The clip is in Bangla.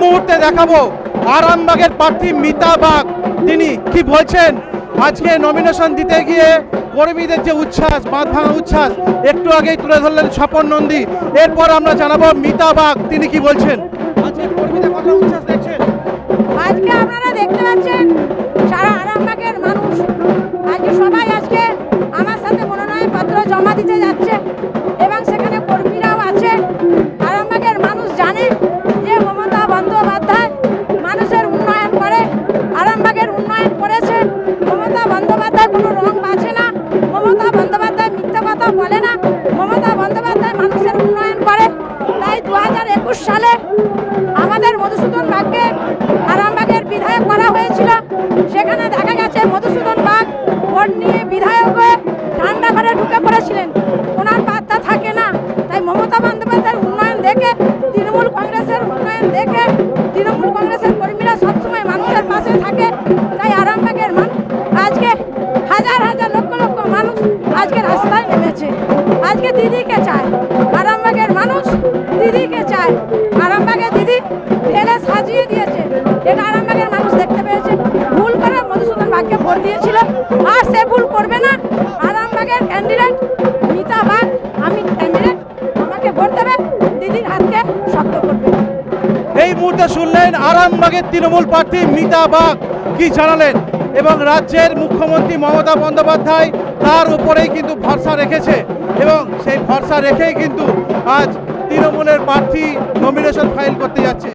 মুহূর্তে দেখাবো আরামবাগের প্রার্থী মিতা বাগ তিনি কি বলছেন। আজকে নমিনেশন দিতে গিয়ে কর্মীদের যে উচ্ছ্বাস, বাঁধ ভাঙা উচ্ছ্বাস একটু আগেই তুলে ধরলেন স্বপন নন্দী। এরপর আমরা জানাবো মিতা বাগ তিনি কি বলছেন। আজকে কর্মীদের কত উচ্ছ্বাস দেখছেন? আজকে আপনারা দেখতে পাচ্ছেন সারা আরামবাগের মানুষ আজকে সবাই আজকে আমার সাথে মনোনয়ন পত্র জমা দিতে যাচ্ছে এবং সেখানে কর্মীরাও আছে। আরামবাগের মানুষ জানে যে মমতা বন্দ্যোপাধ্যায় মানুষের উন্নয়ন করে, আরামবাগের উন্নয়ন করেছে। মমতা বন্দ্যোপাধ্যায় কোনো রং বাছে না, মমতা বন্দ্যোপাধ্যায় মিথ্যা কথা বলে না, মমতা বন্দ্যোপাধ্যায় মানুষের উন্নয়ন করে। তাই 2021 সালে আমাদের মধুসূদন বাগকে আরামবাগের বিধায়ক করা হয়েছিল। সেখানে দেখা গেছে মধুসূদন বাগ ভোট নিয়ে বিধায়ক হয়ে ঠান্ডা ঘরে ঢুকে পড়েছিলেন, ওনার বার্তা থাকে না। তাই মমতা বন্দ্যোপাধ্যায়ের উন্নয়ন দেখে, তৃণমূল কংগ্রেসের উন্নয়ন দেখে তৃণমূল কংগ্রেসের কর্মীরা সবসময় মানুষের পাশে থাকে। তাই আরামবাগের মানুষ আজকে হাজার হাজার লক্ষ লক্ষ মানুষ আজকে রাস্তায় নেমেছে, আজকে দিদিকে চায়। আরামবাগের মানুষ দিদিকে চায়। আরামবাগের দিদি ঢেলে সাজিয়ে দিয়েছে, এটা আরামবাগের মানুষ দেখতে পেয়েছে। ভুল করে মধুসূদন বাগকে ভোট দিয়েছিল, আর সে ভুল করবে না। আরামবাগের ক্যান্ডিডেট মিতা বাগ, আমি ক্যান্ডিডেট, আমাকে ভোট দেবে, দিদির হাতকে শক্ত করবে। এই মুহূর্তে শুনলেন আরামবাগের তৃণমূল প্রার্থী মিতা বাগ কি জানালেন। এবং রাজ্যের মুখ্যমন্ত্রী মমতা বন্দ্যোপাধ্যায় তার উপরেই কিন্তু ভরসা রেখেছে এবং সেই ভরসা রেখেই কিন্তু আজ তৃণমূলের প্রার্থী নমিনেশন ফাইল করতে যাচ্ছে।